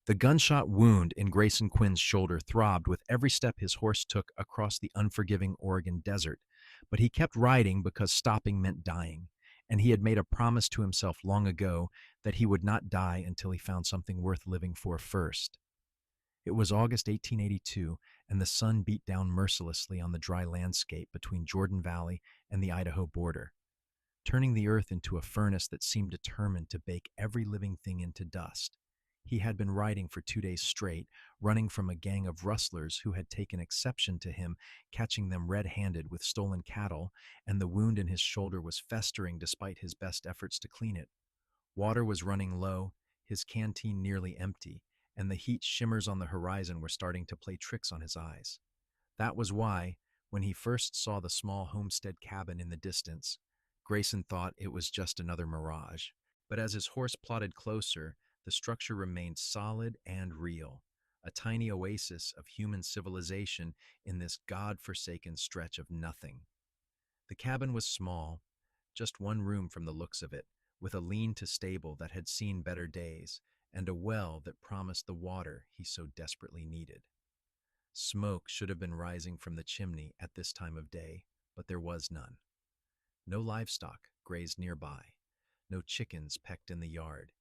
The gunshot wound in Grayson Quinn's shoulder throbbed with every step his horse took across the unforgiving Oregon desert, but he kept riding because stopping meant dying, and he had made a promise to himself long ago that he would not die until he found something worth living for first. It was August 1882, and the sun beat down mercilessly on the dry landscape between Jordan Valley and the Idaho border, turning the earth into a furnace that seemed determined to bake every living thing into dust. He had been riding for 2 days straight, running from a gang of rustlers who had taken exception to him catching them red-handed with stolen cattle, and the wound in his shoulder was festering despite his best efforts to clean it. Water was running low, his canteen nearly empty, and the heat shimmers on the horizon were starting to play tricks on his eyes. That was why, when he first saw the small homestead cabin in the distance, Grayson thought it was just another mirage. But as his horse plodded closer, the structure remained solid and real, a tiny oasis of human civilization in this god-forsaken stretch of nothing. The cabin was small, just one room from the looks of it, with a lean-to stable that had seen better days, and a well that promised the water he so desperately needed. Smoke should have been rising from the chimney at this time of day, but there was none. No livestock grazed nearby, no chickens pecked in the yard,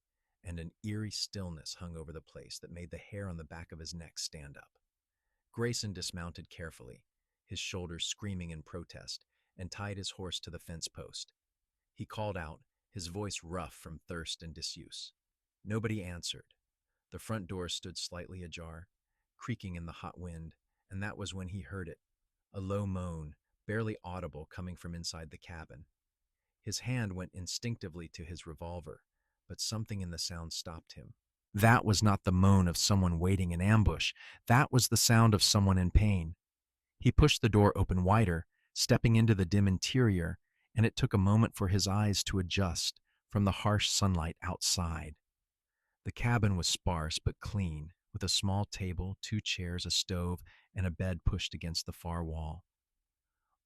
and an eerie stillness hung over the place that made the hair on the back of his neck stand up. Grayson dismounted carefully, his shoulders screaming in protest, and tied his horse to the fence post. He called out, his voice rough from thirst and disuse. Nobody answered. The front door stood slightly ajar, creaking in the hot wind, and that was when he heard it, a low moan, barely audible coming from inside the cabin. His hand went instinctively to his revolver, but something in the sound stopped him. That was not the moan of someone waiting in ambush. That was the sound of someone in pain. He pushed the door open wider, stepping into the dim interior, and it took a moment for his eyes to adjust from the harsh sunlight outside. The cabin was sparse but clean, with a small table, 2 chairs, a stove, and a bed pushed against the far wall.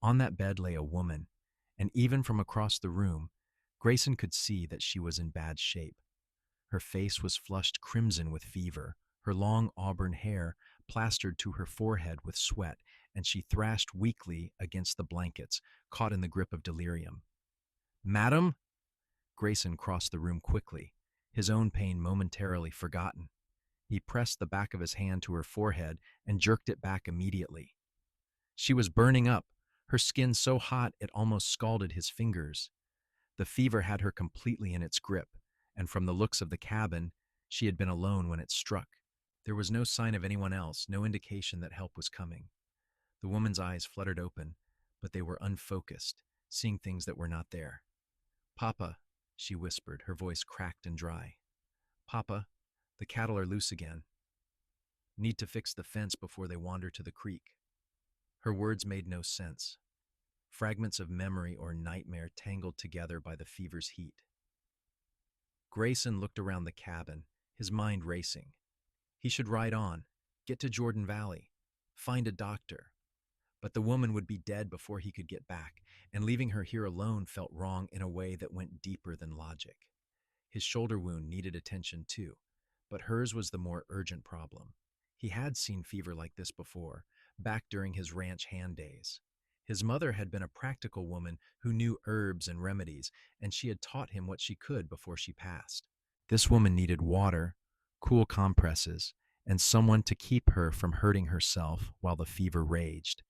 On that bed lay a woman, and even from across the room, Grayson could see that she was in bad shape. Her face was flushed crimson with fever, her long auburn hair plastered to her forehead with sweat, and she thrashed weakly against the blankets, caught in the grip of delirium. "Madam?" Grayson crossed the room quickly, his own pain momentarily forgotten. He pressed the back of his hand to her forehead and jerked it back immediately. She was burning up, her skin so hot it almost scalded his fingers. The fever had her completely in its grip, and from the looks of the cabin, she had been alone when it struck. There was no sign of anyone else, no indication that help was coming. The woman's eyes fluttered open, but they were unfocused, seeing things that were not there. "Papa," she whispered, her voice cracked and dry. "Papa, the cattle are loose again. Need to fix the fence before they wander to the creek." Her words made no sense. Fragments of memory or nightmare tangled together by the fever's heat. Grayson looked around the cabin, his mind racing. He should ride on, get to Jordan Valley, find a doctor. But the woman would be dead before he could get back, and leaving her here alone felt wrong in a way that went deeper than logic. His shoulder wound needed attention too, but hers was the more urgent problem. He had seen fever like this before, back during his ranch hand days. His mother had been a practical woman who knew herbs and remedies, and she had taught him what she could before she passed. This woman needed water, cool compresses, and someone to keep her from hurting herself while the fever raged.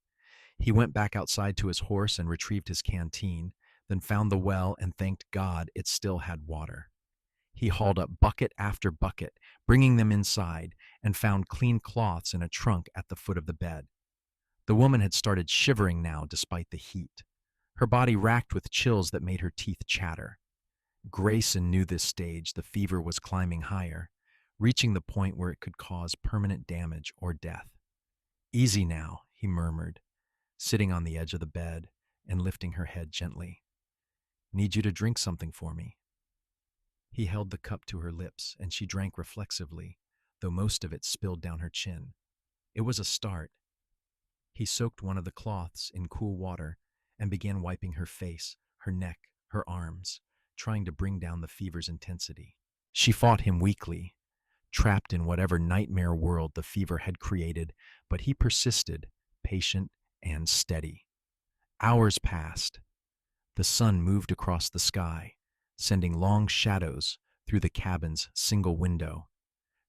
He went back outside to his horse and retrieved his canteen, then found the well and thanked God it still had water. He hauled up bucket after bucket, bringing them inside, and found clean cloths in a trunk at the foot of the bed. The woman had started shivering now despite the heat, her body racked with chills that made her teeth chatter. Grayson knew this stage the fever was climbing higher, reaching the point where it could cause permanent damage or death. "Easy now," he murmured, sitting on the edge of the bed and lifting her head gently. "Need you to drink something for me." He held the cup to her lips, and she drank reflexively, though most of it spilled down her chin. It was a start. He soaked one of the cloths in cool water and began wiping her face, her neck, her arms, trying to bring down the fever's intensity. She fought him weakly, trapped in whatever nightmare world the fever had created, but he persisted, patient and steady. Hours passed. The sun moved across the sky, sending long shadows through the cabin's single window.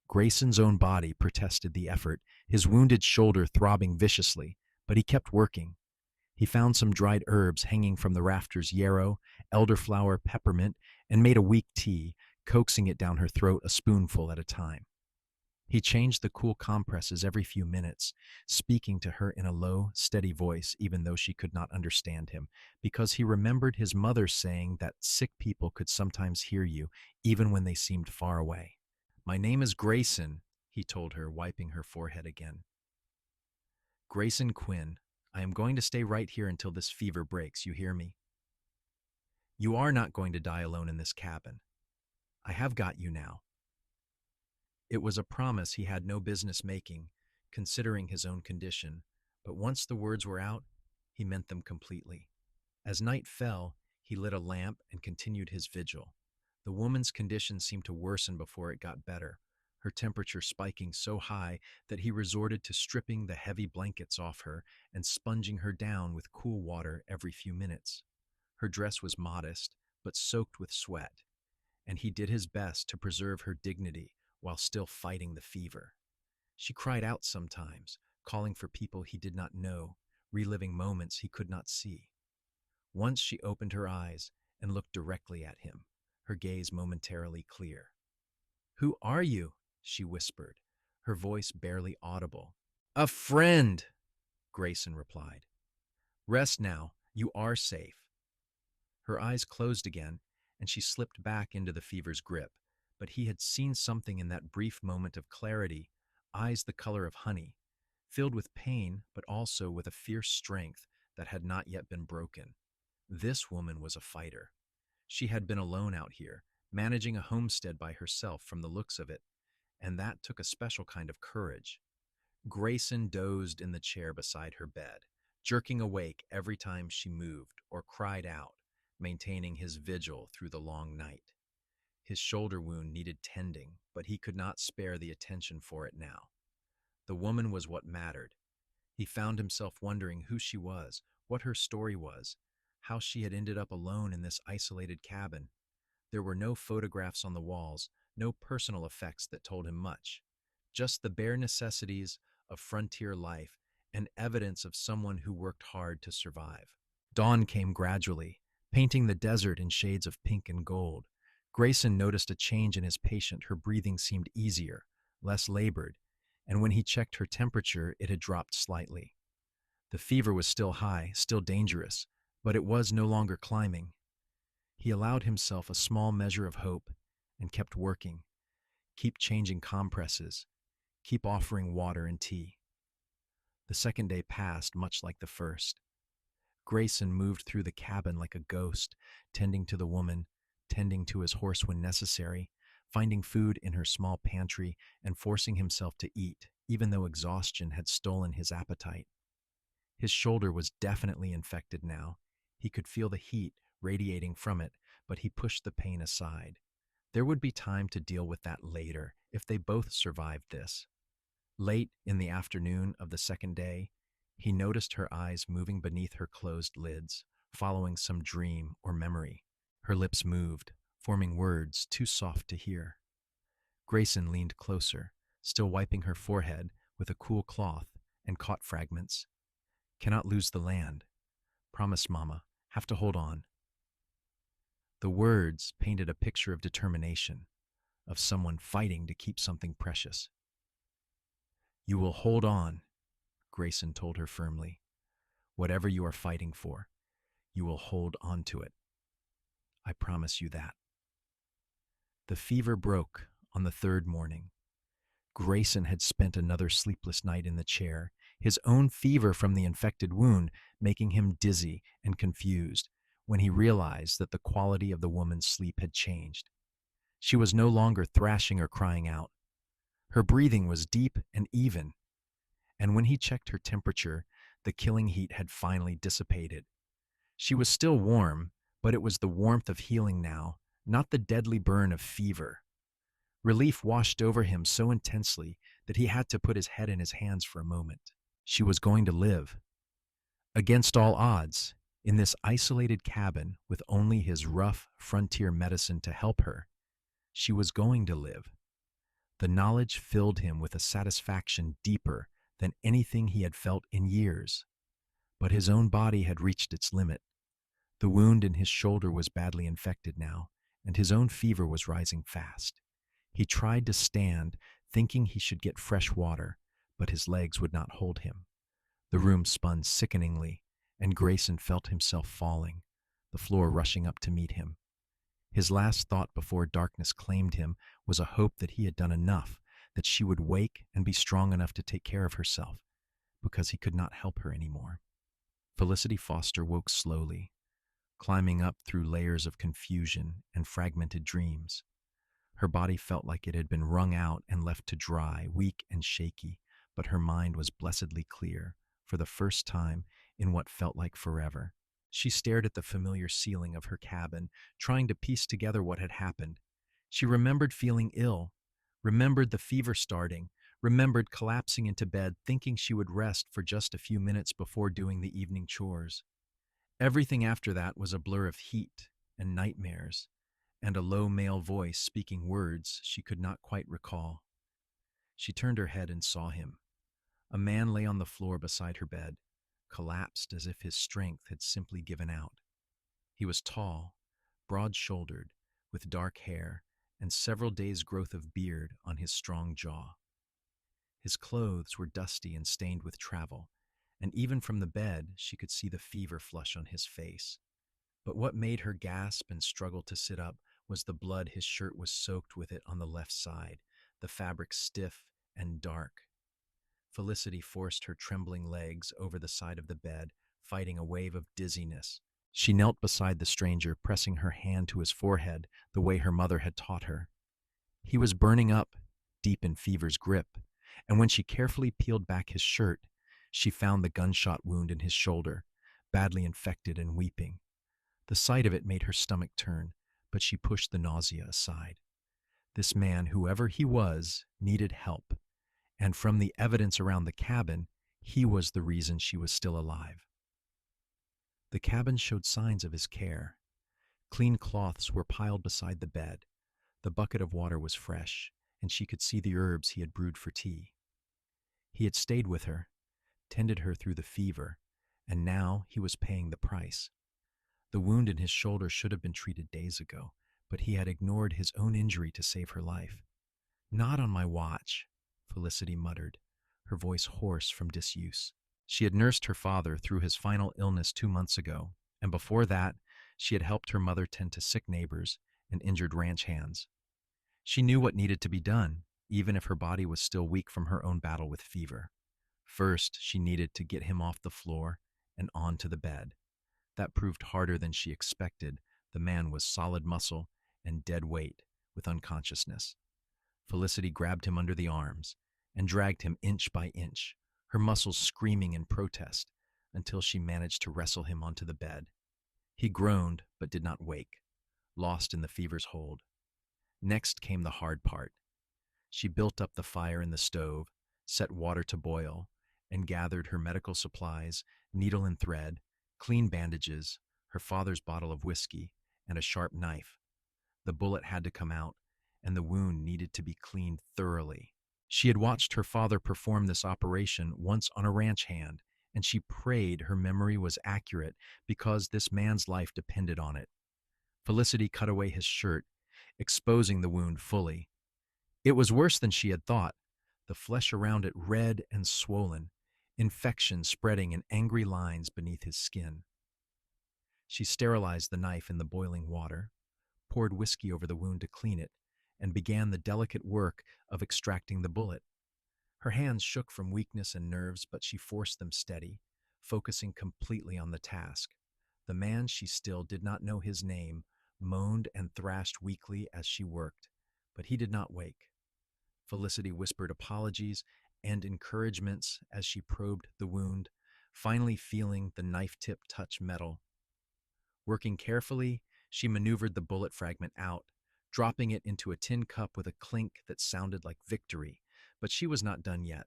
Grayson's own body protested the effort, his wounded shoulder throbbing viciously, but he kept working. He found some dried herbs hanging from the rafters, yarrow, elderflower, peppermint, and made a weak tea, coaxing it down her throat a spoonful at a time. He changed the cool compresses every few minutes, speaking to her in a low, steady voice, even though she could not understand him, because he remembered his mother saying that sick people could sometimes hear you, even when they seemed far away. "My name is Grayson," he told her, wiping her forehead again. "Grayson Quinn. I am going to stay right here until this fever breaks, you hear me? You are not going to die alone in this cabin. I have got you now." It was a promise he had no business making, considering his own condition, but once the words were out, he meant them completely. As night fell, he lit a lamp and continued his vigil. The woman's condition seemed to worsen before it got better, her temperature spiking so high that he resorted to stripping the heavy blankets off her and sponging her down with cool water every few minutes. Her dress was modest, but soaked with sweat, and he did his best to preserve her dignity while still fighting the fever. She cried out sometimes, calling for people he did not know, reliving moments he could not see. Once she opened her eyes and looked directly at him, her gaze momentarily clear. "Who are you?" she whispered, her voice barely audible. "A friend," Grayson replied. "Rest now. You are safe." Her eyes closed again, and she slipped back into the fever's grip, but he had seen something in that brief moment of clarity, eyes the color of honey, filled with pain but also with a fierce strength that had not yet been broken. This woman was a fighter. She had been alone out here, managing a homestead by herself from the looks of it, and that took a special kind of courage. Grayson dozed in the chair beside her bed, jerking awake every time she moved or cried out, maintaining his vigil through the long night. His shoulder wound needed tending, but he could not spare the attention for it now. The woman was what mattered. He found himself wondering who she was, what her story was, how she had ended up alone in this isolated cabin. There were no photographs on the walls, no personal effects that told him much, just the bare necessities of frontier life and evidence of someone who worked hard to survive. Dawn came gradually, painting the desert in shades of pink and gold. Grayson noticed a change in his patient. Her breathing seemed easier, less labored, and when he checked her temperature, it had dropped slightly. The fever was still high, still dangerous, but it was no longer climbing. He allowed himself a small measure of hope and kept working. Keep changing compresses, keep offering water and tea. The second day passed much like the first. Grayson moved through the cabin like a ghost, tending to the woman, tending to his horse when necessary, finding food in her small pantry, and forcing himself to eat, even though exhaustion had stolen his appetite. His shoulder was definitely infected now. He could feel the heat radiating from it, but he pushed the pain aside. There would be time to deal with that later if they both survived this. Late in the afternoon of the second day, he noticed her eyes moving beneath her closed lids, following some dream or memory. Her lips moved, forming words too soft to hear. Grayson leaned closer, still wiping her forehead with a cool cloth, and caught fragments. "Cannot lose the land. Promise, Mama. Have to hold on." The words painted a picture of determination, of someone fighting to keep something precious. "You will hold on," Grayson told her firmly. "Whatever you are fighting for, you will hold on to it. I promise you that." The fever broke on the third morning. Grayson had spent another sleepless night in the chair, his own fever from the infected wound making him dizzy and confused when he realized that the quality of the woman's sleep had changed. She was no longer thrashing or crying out. Her breathing was deep and even, and when he checked her temperature, the killing heat had finally dissipated. She was still warm, but it was the warmth of healing now, not the deadly burn of fever. Relief washed over him so intensely that he had to put his head in his hands for a moment. She was going to live. Against all odds, in this isolated cabin with only his rough frontier medicine to help her, she was going to live. The knowledge filled him with a satisfaction deeper than anything he had felt in years. But his own body had reached its limit. The wound in his shoulder was badly infected now, and his own fever was rising fast. He tried to stand, thinking he should get fresh water, but his legs would not hold him. The room spun sickeningly, and Grayson felt himself falling, the floor rushing up to meet him. His last thought before darkness claimed him was a hope that he had done enough, that she would wake and be strong enough to take care of herself, because he could not help her anymore. Felicity Foster woke slowly, climbing up through layers of confusion and fragmented dreams. Her body felt like it had been wrung out and left to dry, weak and shaky, but her mind was blessedly clear, for the first time in what felt like forever. She stared at the familiar ceiling of her cabin, trying to piece together what had happened. She remembered feeling ill, remembered the fever starting, remembered collapsing into bed thinking she would rest for just a few minutes before doing the evening chores. Everything after that was a blur of heat and nightmares, and a low male voice speaking words she could not quite recall. She turned her head and saw him. A man lay on the floor beside her bed, collapsed as if his strength had simply given out. He was tall, broad-shouldered, with dark hair and several days' growth of beard on his strong jaw. His clothes were dusty and stained with travel, and even from the bed she could see the fever flush on his face. But what made her gasp and struggle to sit up was the blood his shirt was soaked with it on the left side, the fabric stiff and dark. Felicity forced her trembling legs over the side of the bed, fighting a wave of dizziness. She knelt beside the stranger, pressing her hand to his forehead the way her mother had taught her. He was burning up, deep in fever's grip, and when she carefully peeled back his shirt, she found the gunshot wound in his shoulder, badly infected and weeping. The sight of it made her stomach turn, but she pushed the nausea aside. This man, whoever he was, needed help, and from the evidence around the cabin, he was the reason she was still alive. The cabin showed signs of his care. Clean cloths were piled beside the bed. The bucket of water was fresh, and she could see the herbs he had brewed for tea. He had stayed with her, tended her through the fever, and now he was paying the price. The wound in his shoulder should have been treated days ago, but he had ignored his own injury to save her life. "Not on my watch," Felicity muttered, her voice hoarse from disuse. She had nursed her father through his final illness 2 months ago, and before that, she had helped her mother tend to sick neighbors and injured ranch hands. She knew what needed to be done, even if her body was still weak from her own battle with fever. First, she needed to get him off the floor and onto the bed. That proved harder than she expected. The man was solid muscle and dead weight with unconsciousness. Felicity grabbed him under the arms and dragged him inch by inch, her muscles screaming in protest, until she managed to wrestle him onto the bed. He groaned but did not wake, lost in the fever's hold. Next came the hard part. She built up the fire in the stove, set water to boil, and gathered her medical supplies, needle and thread, clean bandages, her father's bottle of whiskey, and a sharp knife. The bullet had to come out, and the wound needed to be cleaned thoroughly. She had watched her father perform this operation once on a ranch hand, and she prayed her memory was accurate because this man's life depended on it. Felicity cut away his shirt, exposing the wound fully. It was worse than she had thought, the flesh around it red and swollen, infection spreading in angry lines beneath his skin. She sterilized the knife in the boiling water, poured whiskey over the wound to clean it, and began the delicate work of extracting the bullet. Her hands shook from weakness and nerves, but she forced them steady, focusing completely on the task. The man, she still did not know his name, moaned and thrashed weakly as she worked, but he did not wake. Felicity whispered apologies and encouragements as she probed the wound, finally feeling the knife tip touch metal. Working carefully, she maneuvered the bullet fragment out, dropping it into a tin cup with a clink that sounded like victory. But she was not done yet.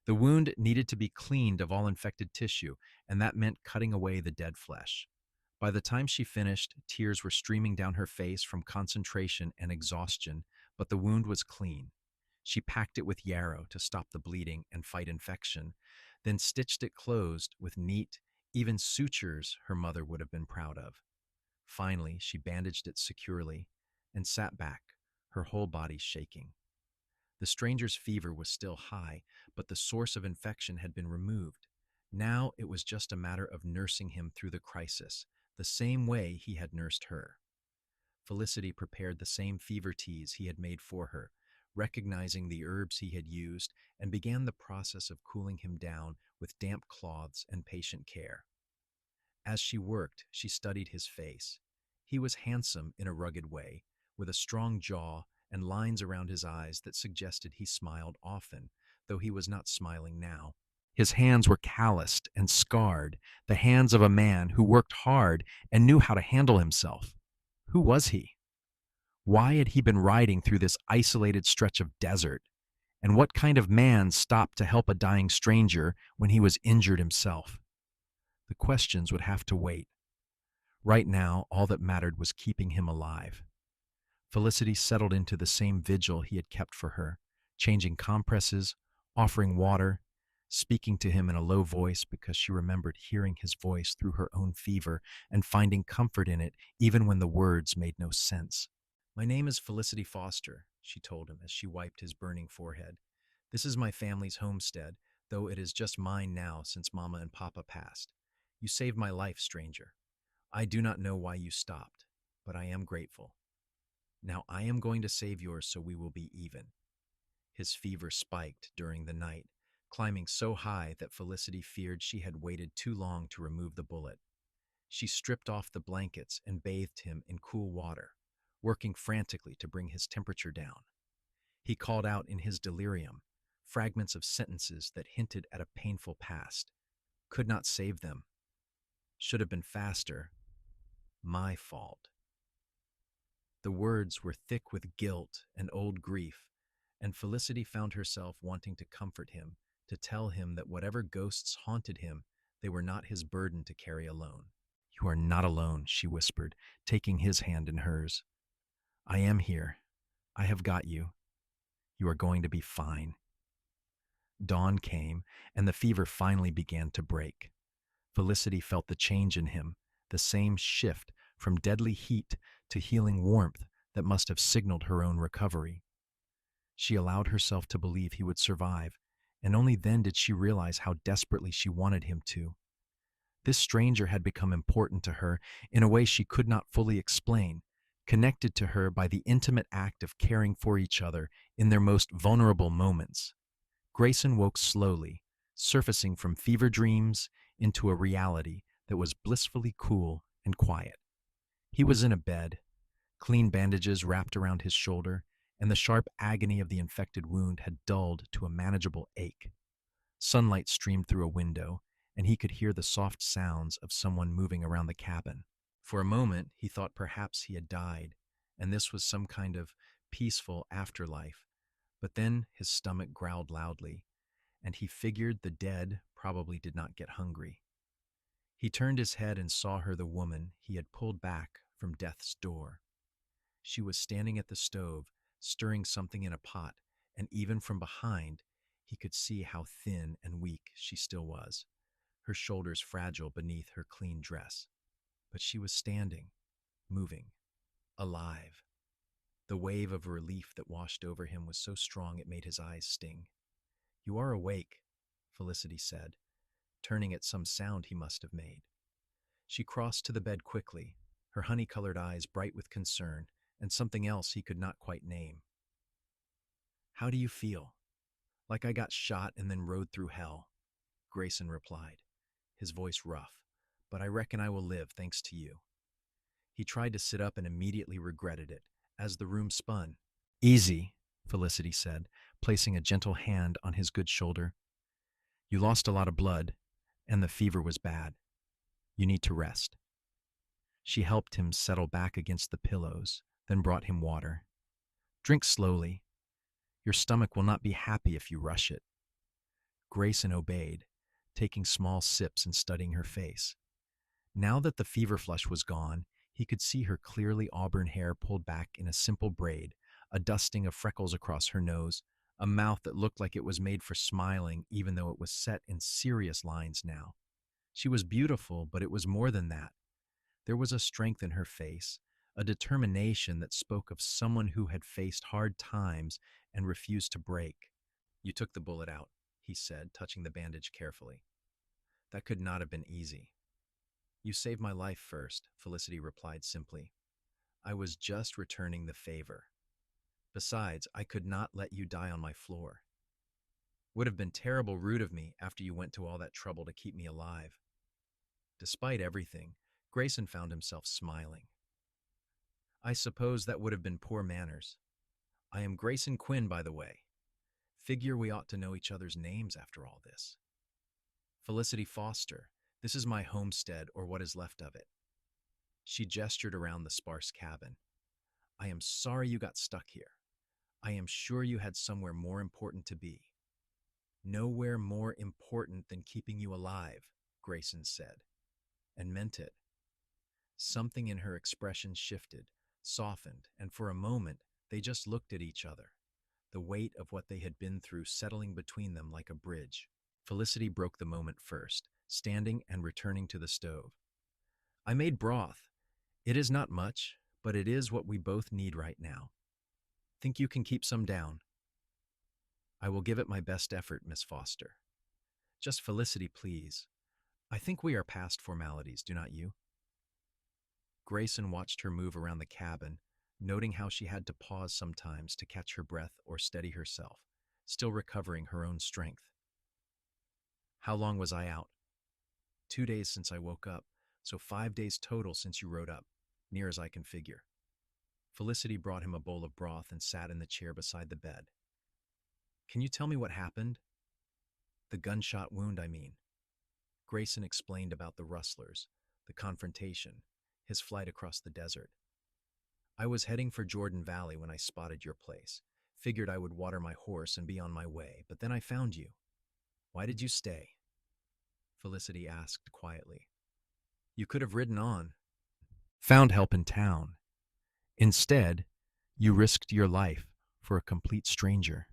The wound needed to be cleaned of all infected tissue, and that meant cutting away the dead flesh. By the time she finished, tears were streaming down her face from concentration and exhaustion, but the wound was clean. She packed it with yarrow to stop the bleeding and fight infection, then stitched it closed with neat, even sutures her mother would have been proud of. Finally, she bandaged it securely and sat back, her whole body shaking. The stranger's fever was still high, but the source of infection had been removed. Now it was just a matter of nursing him through the crisis, the same way he had nursed her. Felicity prepared the same fever teas he had made for her, recognizing the herbs he had used, and began the process of cooling him down with damp cloths and patient care. As she worked, she studied his face. He was handsome in a rugged way, with a strong jaw and lines around his eyes that suggested he smiled often, though he was not smiling now. His hands were calloused and scarred, the hands of a man who worked hard and knew how to handle himself. Who was he? Why had he been riding through this isolated stretch of desert? And what kind of man stopped to help a dying stranger when he was injured himself? The questions would have to wait. Right now, all that mattered was keeping him alive. Felicity settled into the same vigil he had kept for her, changing compresses, offering water, speaking to him in a low voice because she remembered hearing his voice through her own fever and finding comfort in it even when the words made no sense. "My name is Felicity Foster," she told him as she wiped his burning forehead. "This is my family's homestead, though it is just mine now since Mama and Papa passed. You saved my life, stranger. I do not know why you stopped, but I am grateful. Now I am going to save yours so we will be even." His fever spiked during the night, climbing so high that Felicity feared she had waited too long to remove the bullet. She stripped off the blankets and bathed him in cool water, working frantically to bring his temperature down. He called out in his delirium, fragments of sentences that hinted at a painful past. Could not save them. Should have been faster. My fault. The words were thick with guilt and old grief, and Felicity found herself wanting to comfort him, to tell him that whatever ghosts haunted him, they were not his burden to carry alone. "You are not alone," she whispered, taking his hand in hers. "I am here. I have got you. You are going to be fine." Dawn came, and the fever finally began to break. Felicity felt the change in him, the same shift from deadly heat to healing warmth that must have signaled her own recovery. She allowed herself to believe he would survive, and only then did she realize how desperately she wanted him to. This stranger had become important to her in a way she could not fully explain, connected to her by the intimate act of caring for each other in their most vulnerable moments. Grayson woke slowly, surfacing from fever dreams into a reality that was blissfully cool and quiet. He was in a bed, clean bandages wrapped around his shoulder, and the sharp agony of the infected wound had dulled to a manageable ache. Sunlight streamed through a window, and he could hear the soft sounds of someone moving around the cabin. For a moment, he thought perhaps he had died, and this was some kind of peaceful afterlife. But then his stomach growled loudly, and he figured the dead probably did not get hungry. He turned his head and saw her, the woman he had pulled back from death's door. She was standing at the stove, stirring something in a pot, and even from behind, he could see how thin and weak she still was, her shoulders fragile beneath her clean dress. But she was standing, moving, alive. The wave of relief that washed over him was so strong it made his eyes sting. "You are awake," Felicity said, turning at some sound he must have made. She crossed to the bed quickly, her honey-colored eyes bright with concern and something else he could not quite name. "How do you feel?" "Like I got shot and then rode through hell," Grayson replied, his voice rough. "But I reckon I will live thanks to you." He tried to sit up and immediately regretted it, as the room spun. "Easy," Felicity said, placing a gentle hand on his good shoulder. "You lost a lot of blood, and the fever was bad. You need to rest." She helped him settle back against the pillows, then brought him water. Drink slowly. Your stomach will not be happy if you rush it. Grayson obeyed, taking small sips and studying her face. Now that the fever flush was gone, he could see her clearly auburn hair pulled back in a simple braid, a dusting of freckles across her nose, a mouth that looked like it was made for smiling even though it was set in serious lines now. She was beautiful, but it was more than that. There was a strength in her face, a determination that spoke of someone who had faced hard times and refused to break. You took the bullet out, he said, touching the bandage carefully. That could not have been easy. You saved my life first, Felicity replied simply. I was just returning the favor. Besides, I could not let you die on my floor. Would have been terrible rude of me after you went to all that trouble to keep me alive. Despite everything, Grayson found himself smiling. I suppose that would have been poor manners. I am Grayson Quinn, by the way. Figure we ought to know each other's names after all this. Felicity Foster, this is my homestead or what is left of it. She gestured around the sparse cabin. I am sorry you got stuck here. I am sure you had somewhere more important to be. Nowhere more important than keeping you alive, Grayson said, and meant it. Something in her expression shifted, softened, and for a moment they just looked at each other, the weight of what they had been through settling between them like a bridge. Felicity broke the moment first, standing and returning to the stove. I made broth. It is not much, but it is what we both need right now. Think you can keep some down? I will give it my best effort, Miss Foster. Just Felicity, please. I think we are past formalities, do not you? Grayson watched her move around the cabin, noting how she had to pause sometimes to catch her breath or steady herself, still recovering her own strength. How long was I out? 2 days since I woke up, so 5 days total since you rode up, near as I can figure. Felicity brought him a bowl of broth and sat in the chair beside the bed. Can you tell me what happened? The gunshot wound, I mean. Grayson explained about the rustlers, the confrontation, his flight across the desert. I was heading for Jordan Valley when I spotted your place. Figured I would water my horse and be on my way, but then I found you. Why did you stay? Felicity asked quietly. You could have ridden on. Found help in town. Instead, you risked your life for a complete stranger.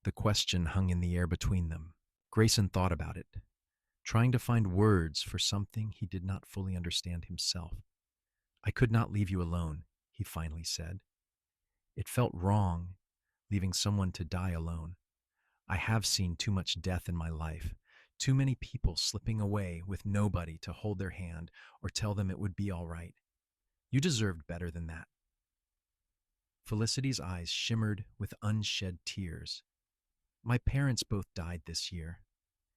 The question hung in the air between them. Grayson thought about it, trying to find words for something he did not fully understand himself. I could not leave you alone, he finally said. It felt wrong, leaving someone to die alone. I have seen too much death in my life, too many people slipping away with nobody to hold their hand or tell them it would be all right. You deserved better than that. Felicity's eyes shimmered with unshed tears. My parents both died this year,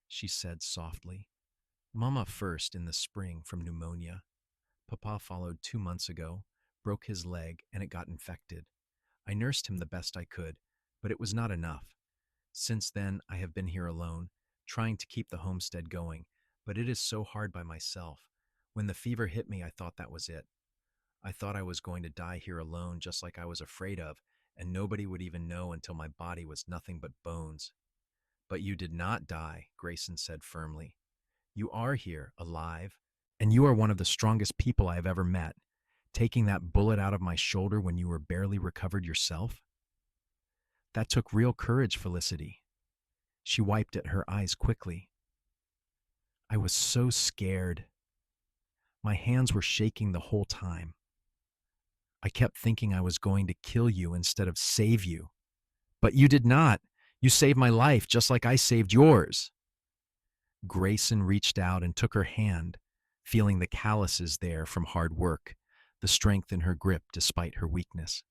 she said softly. Mama first in the spring from pneumonia. Papa followed 2 months ago, broke his leg, and it got infected. I nursed him the best I could, but it was not enough. Since then, I have been here alone, trying to keep the homestead going, but it is so hard by myself. When the fever hit me, I thought that was it. I thought I was going to die here alone, just like I was afraid of, and nobody would even know until my body was nothing but bones. But you did not die, Grayson said firmly. You are here, alive, and you are one of the strongest people I have ever met, taking that bullet out of my shoulder when you were barely recovered yourself. That took real courage, Felicity. She wiped at her eyes quickly. I was so scared. My hands were shaking the whole time. I kept thinking I was going to kill you instead of save you. But you did not. You saved my life just like I saved yours. Grayson reached out and took her hand, feeling the calluses there from hard work, the strength in her grip despite her weakness.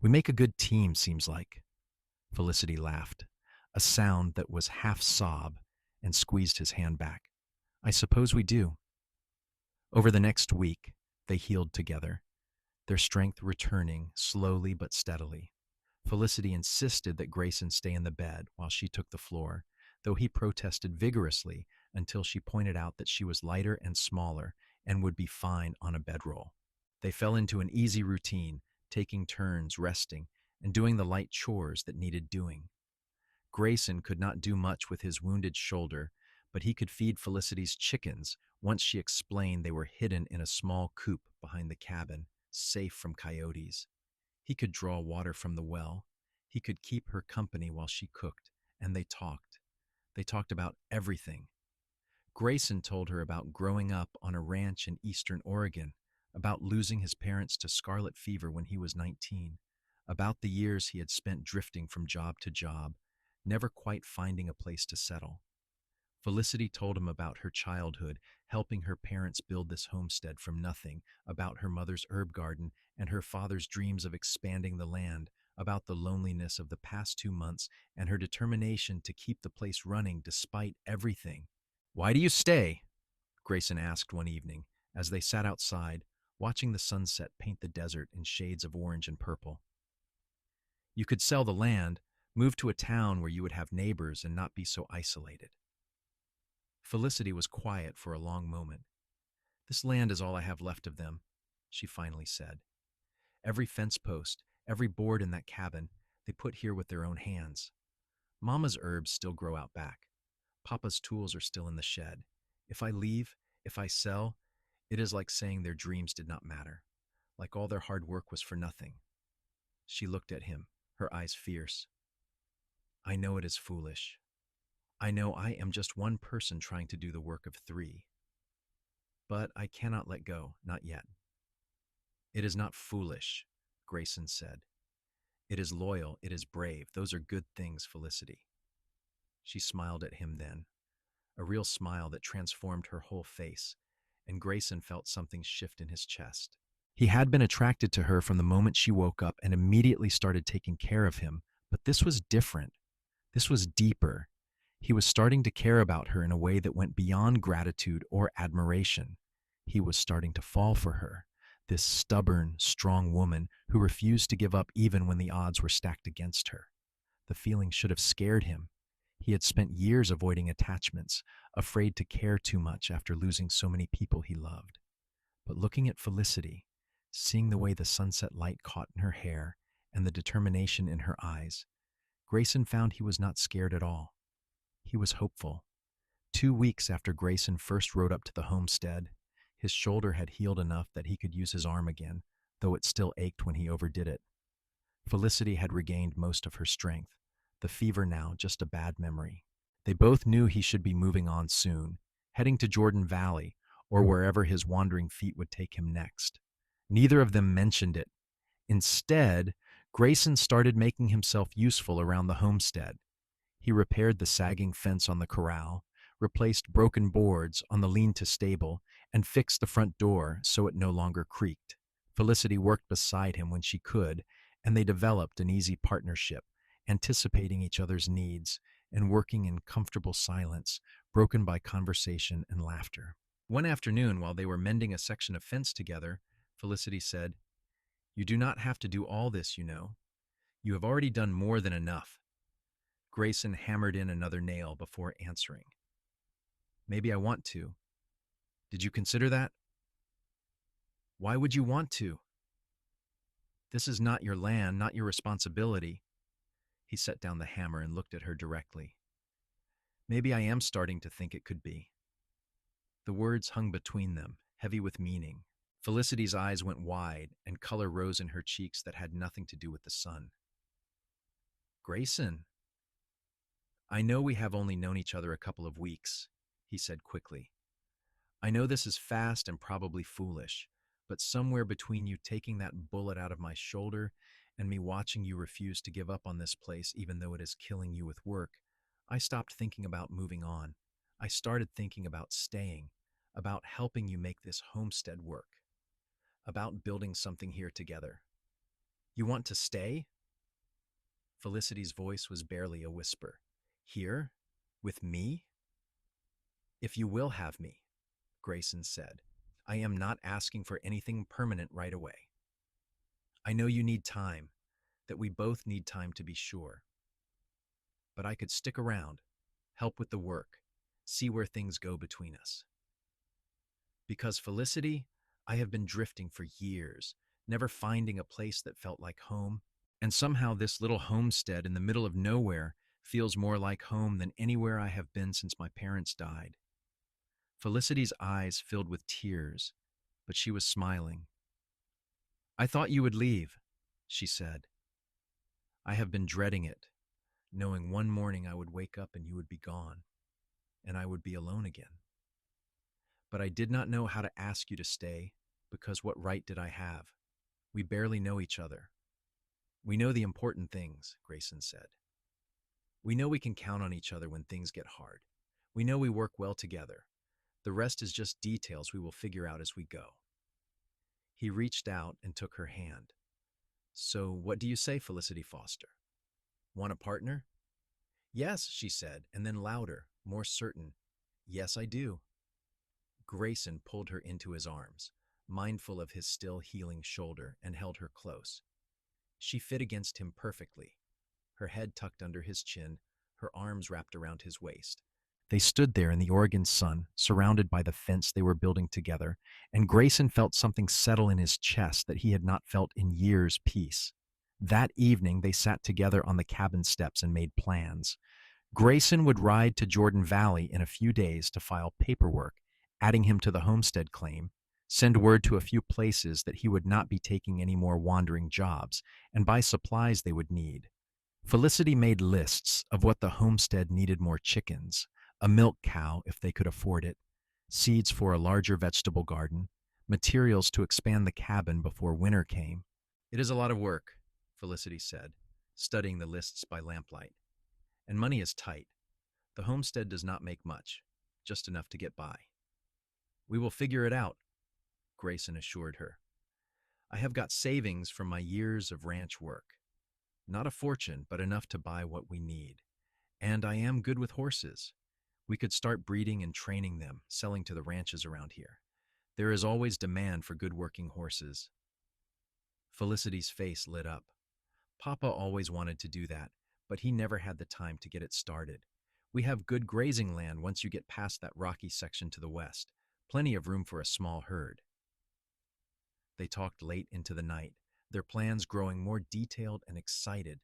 We make a good team, seems like. Felicity laughed, a sound that was half sob, and squeezed his hand back. I suppose we do. Over the next week, they healed together, their strength returning slowly but steadily. Felicity insisted that Grayson stay in the bed while she took the floor, though he protested vigorously until she pointed out that she was lighter and smaller and would be fine on a bedroll. They fell into an easy routine, taking turns, resting, and doing the light chores that needed doing. Grayson could not do much with his wounded shoulder, but he could feed Felicity's chickens once she explained they were hidden in a small coop behind the cabin, safe from coyotes. He could draw water from the well. He could keep her company while she cooked, and they talked. They talked about everything. Grayson told her about growing up on a ranch in eastern Oregon, about losing his parents to scarlet fever when he was 19, about the years he had spent drifting from job to job, never quite finding a place to settle. Felicity told him about her childhood, helping her parents build this homestead from nothing, about her mother's herb garden and her father's dreams of expanding the land, about the loneliness of the past 2 months and her determination to keep the place running despite everything. "Why do you stay?" Grayson asked one evening as they sat outside, watching the sunset paint the desert in shades of orange and purple. "You could sell the land, move to a town where you would have neighbors and not be so isolated." Felicity was quiet for a long moment. "This land is all I have left of them," she finally said. "Every fence post, every board in that cabin, they put here with their own hands. Mama's herbs still grow out back. Papa's tools are still in the shed. If I leave, if I sell, it is like saying their dreams did not matter, like all their hard work was for nothing." She looked at him, her eyes fierce. "I know it is foolish. I know I am just one person trying to do the work of three. But I cannot let go, not yet." "It is not foolish," Grayson said. "It is loyal, it is brave. Those are good things, Felicity." She smiled at him then, a real smile that transformed her whole face, and Grayson felt something shift in his chest. He had been attracted to her from the moment she woke up and immediately started taking care of him, but this was different. This was deeper. He was starting to care about her in a way that went beyond gratitude or admiration. He was starting to fall for her, this stubborn, strong woman who refused to give up even when the odds were stacked against her. The feeling should have scared him. He had spent years avoiding attachments, afraid to care too much after losing so many people he loved. But looking at Felicity, seeing the way the sunset light caught in her hair and the determination in her eyes, Grayson found he was not scared at all. He was hopeful. 2 weeks after Grayson first rode up to the homestead, his shoulder had healed enough that he could use his arm again, though it still ached when he overdid it. Felicity had regained most of her strength, the fever now just a bad memory. They both knew he should be moving on soon, heading to Jordan Valley, or wherever his wandering feet would take him next. Neither of them mentioned it. Instead, Grayson started making himself useful around the homestead. He repaired the sagging fence on the corral, replaced broken boards on the lean-to stable, and fixed the front door so it no longer creaked. Felicity worked beside him when she could, and they developed an easy partnership, anticipating each other's needs and working in comfortable silence, broken by conversation and laughter. One afternoon, while they were mending a section of fence together, Felicity said, "You do not have to do all this, you know. You have already done more than enough." Grayson hammered in another nail before answering. "Maybe I want to. Did you consider that?" "Why would you want to?" "This is not your land, not your responsibility." He set down the hammer and looked at her directly. "Maybe I am starting to think it could be." The words hung between them, heavy with meaning. Felicity's eyes went wide, and color rose in her cheeks that had nothing to do with the sun. "Grayson, I know we have only known each other a couple of weeks," he said quickly. "I know this is fast and probably foolish, but somewhere between you taking that bullet out of my shoulder and me watching you refuse to give up on this place even though it is killing you with work, I stopped thinking about moving on. I started thinking about staying, about helping you make this homestead work, about building something here together." "You want to stay?" Felicity's voice was barely a whisper. "Here? With me?" "If you will have me," Grayson said. "I am not asking for anything permanent right away. I know you need time, that we both need time to be sure. But I could stick around, help with the work, see where things go between us. Because, Felicity, I have been drifting for years, never finding a place that felt like home. And somehow this little homestead in the middle of nowhere feels more like home than anywhere I have been since my parents died. Felicity's eyes filled with tears, but she was smiling. I thought you would leave, she said. I have been dreading it, knowing one morning I would wake up and you would be gone, and I would be alone again. But I did not know how to ask you to stay, because what right did I have? We barely know each other. We know the important things, Grayson said. We know we can count on each other when things get hard. We know we work well together. The rest is just details we will figure out as we go. He reached out and took her hand. So what do you say, Felicity Foster? Want a partner? Yes, she said, and then louder, more certain. Yes, I do. Grayson pulled her into his arms, mindful of his still healing shoulder, and held her close. She fit against him perfectly, her head tucked under his chin, her arms wrapped around his waist. They stood there in the Oregon sun, surrounded by the fence they were building together, and Grayson felt something settle in his chest that he had not felt in years. Peace. That evening, they sat together on the cabin steps and made plans. Grayson would ride to Jordan Valley in a few days to file paperwork, adding him to the homestead claim, send word to a few places that he would not be taking any more wandering jobs, and buy supplies they would need. Felicity made lists of what the homestead needed: more chickens, a milk cow if they could afford it, seeds for a larger vegetable garden, materials to expand the cabin before winter came. It is a lot of work, Felicity said, studying the lists by lamplight. And money is tight. The homestead does not make much, just enough to get by. We will figure it out, Grayson assured her. I have got savings from my years of ranch work. Not a fortune, but enough to buy what we need. And I am good with horses. We could start breeding and training them, selling to the ranches around here. There is always demand for good working horses. Felicity's face lit up. Papa always wanted to do that, but he never had the time to get it started. We have good grazing land once you get past that rocky section to the west. Plenty of room for a small herd. They talked late into the night, their plans growing more detailed and excited.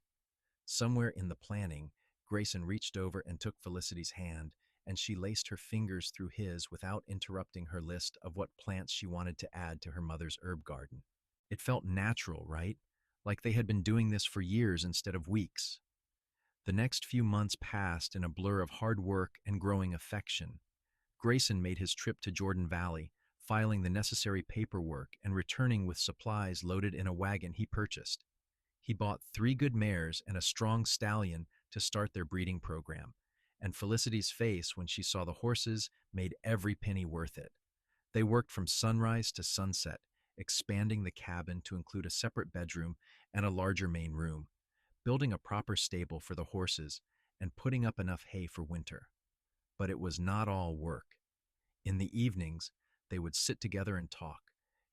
Somewhere in the planning, Grayson reached over and took Felicity's hand, and she laced her fingers through his without interrupting her list of what plants she wanted to add to her mother's herb garden. It felt natural, right? Like they had been doing this for years instead of weeks. The next few months passed in a blur of hard work and growing affection. Grayson made his trip to Jordan Valley, filing the necessary paperwork and returning with supplies loaded in a wagon he purchased. He bought 3 good mares and a strong stallion to start their breeding program, and Felicity's face when she saw the horses made every penny worth it. They worked from sunrise to sunset, expanding the cabin to include a separate bedroom and a larger main room, building a proper stable for the horses, and putting up enough hay for winter. But it was not all work. In the evenings, they would sit together and talk,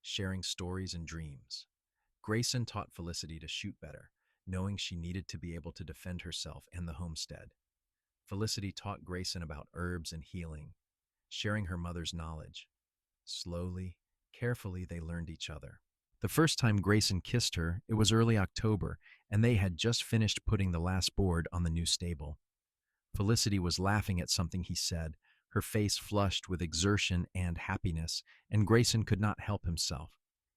sharing stories and dreams. Grayson taught Felicity to shoot better, knowing she needed to be able to defend herself and the homestead. Felicity taught Grayson about herbs and healing, sharing her mother's knowledge. Slowly, carefully, they learned each other. The first time Grayson kissed her, it was early October, and they had just finished putting the last board on the new stable. Felicity was laughing at something he said, her face flushed with exertion and happiness, and Grayson could not help himself.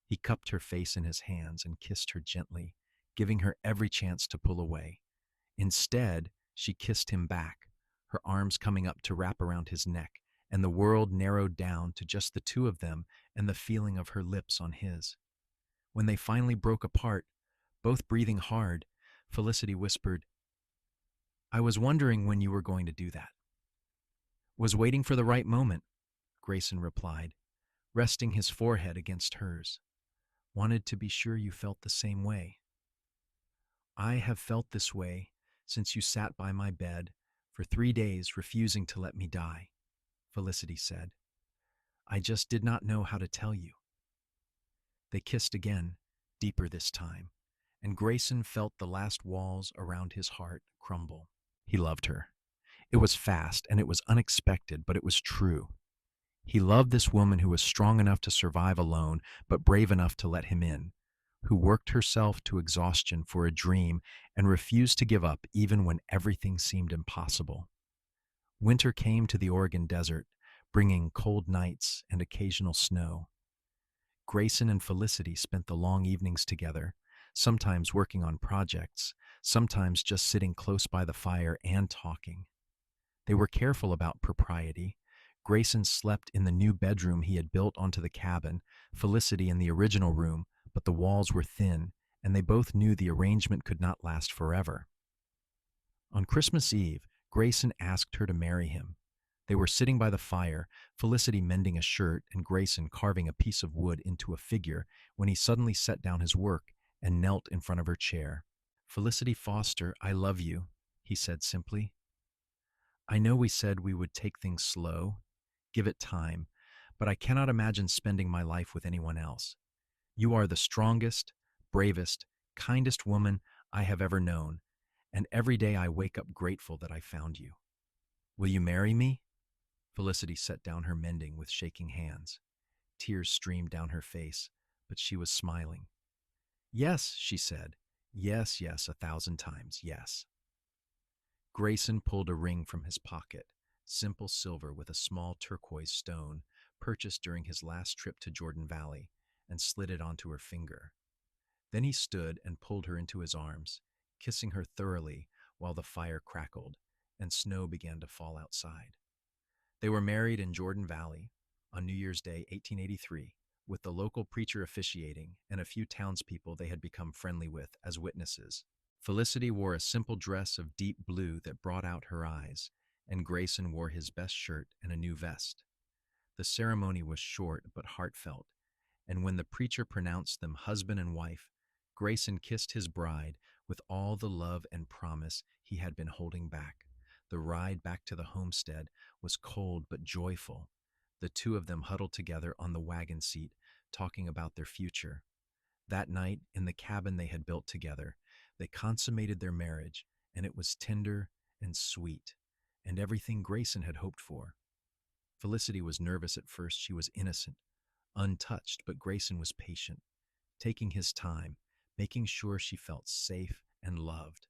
He cupped her face in his hands and kissed her gently, giving her every chance to pull away. Instead, she kissed him back, her arms coming up to wrap around his neck, and the world narrowed down to just the two of them and the feeling of her lips on his. When they finally broke apart, both breathing hard, Felicity whispered, I was wondering when you were going to do that. Was waiting for the right moment, Grayson replied, resting his forehead against hers. Wanted to be sure you felt the same way. I have felt this way since you sat by my bed for 3 days refusing to let me die, Felicity said. I just did not know how to tell you. They kissed again, deeper this time, and Grayson felt the last walls around his heart crumble. He loved her. It was fast and it was unexpected, but it was true. He loved this woman who was strong enough to survive alone, but brave enough to let him in. who worked herself to exhaustion for a dream and refused to give up even when everything seemed impossible. Winter came to the Oregon desert, bringing cold nights and occasional snow. Grayson and Felicity spent the long evenings together, sometimes working on projects, sometimes just sitting close by the fire and talking. They were careful about propriety. Grayson slept in the new bedroom he had built onto the cabin, Felicity in the original room, but the walls were thin, and they both knew the arrangement could not last forever. On Christmas Eve, Grayson asked her to marry him. They were sitting by the fire, Felicity mending a shirt and Grayson carving a piece of wood into a figure, when he suddenly set down his work and knelt in front of her chair. "Felicity Foster, I love you," he said simply. "I know we said we would take things slow, give it time, but I cannot imagine spending my life with anyone else. You are the strongest, bravest, kindest woman I have ever known, and every day I wake up grateful that I found you. Will you marry me?" Felicity set down her mending with shaking hands. Tears streamed down her face, but she was smiling. "Yes," she said. "Yes, yes, 1,000 times, yes." Grayson pulled a ring from his pocket, simple silver with a small turquoise stone, purchased during his last trip to Jordan Valley, and slid it onto her finger. Then he stood and pulled her into his arms, kissing her thoroughly while the fire crackled and snow began to fall outside. They were married in Jordan Valley on New Year's Day, 1883, with the local preacher officiating and a few townspeople they had become friendly with as witnesses. Felicity wore a simple dress of deep blue that brought out her eyes, and Grayson wore his best shirt and a new vest. The ceremony was short but heartfelt, and when the preacher pronounced them husband and wife, Grayson kissed his bride with all the love and promise he had been holding back. The ride back to the homestead was cold but joyful. The two of them huddled together on the wagon seat, talking about their future. That night, in the cabin they had built together, they consummated their marriage, and it was tender and sweet, and everything Grayson had hoped for. Felicity was nervous at first. She was innocent, untouched, but Grayson was patient, taking his time, making sure she felt safe and loved.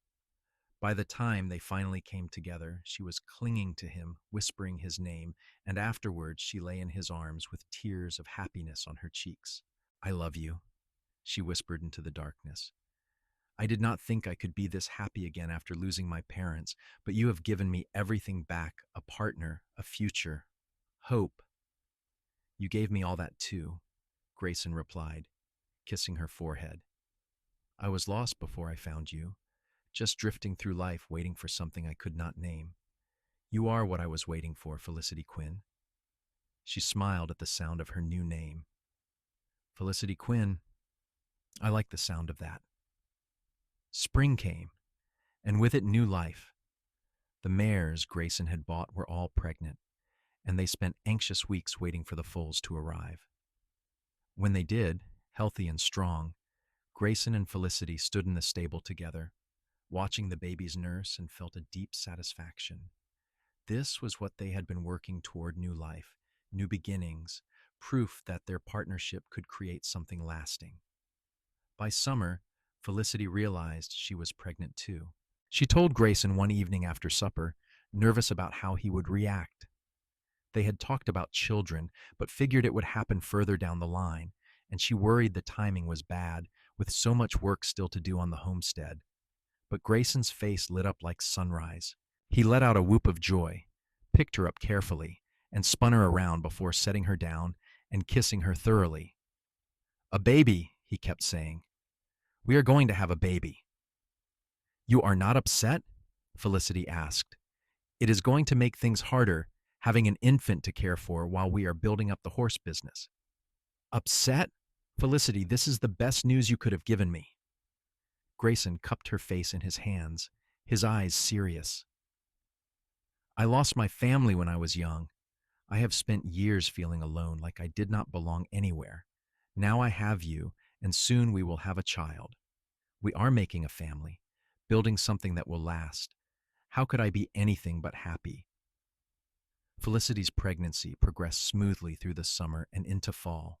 By the time they finally came together, she was clinging to him, whispering his name, and afterwards she lay in his arms with tears of happiness on her cheeks. "I love you," she whispered into the darkness. "I did not think I could be this happy again after losing my parents, but you have given me everything back, a partner, a future, hope." "You gave me all that too," Grayson replied, kissing her forehead. "I was lost before I found you, just drifting through life waiting for something I could not name. You are what I was waiting for, Felicity Quinn." She smiled at the sound of her new name. "Felicity Quinn, I like the sound of that." Spring came, and with it new life. The mares Grayson had bought were all pregnant, and they spent anxious weeks waiting for the foals to arrive. When they did, healthy and strong, Grayson and Felicity stood in the stable together, watching the babies nurse, and felt a deep satisfaction. This was what they had been working toward: new life, new beginnings, proof that their partnership could create something lasting. By summer, Felicity realized she was pregnant too. She told Grayson one evening after supper, nervous about how he would react. They had talked about children, but figured it would happen further down the line, and she worried the timing was bad, with so much work still to do on the homestead. But Grayson's face lit up like sunrise. He let out a whoop of joy, picked her up carefully, and spun her around before setting her down and kissing her thoroughly. "A baby," he kept saying. "We are going to have a baby." "You are not upset?" Felicity asked. "It is going to make things harder, having an infant to care for while we are building up the horse business." "Upset? Felicity, this is the best news you could have given me." Grayson cupped her face in his hands, his eyes serious. "I lost my family when I was young. I have spent years feeling alone, like I did not belong anywhere. Now I have you, and soon we will have a child. We are making a family, building something that will last. How could I be anything but happy?" Felicity's pregnancy progressed smoothly through the summer and into fall.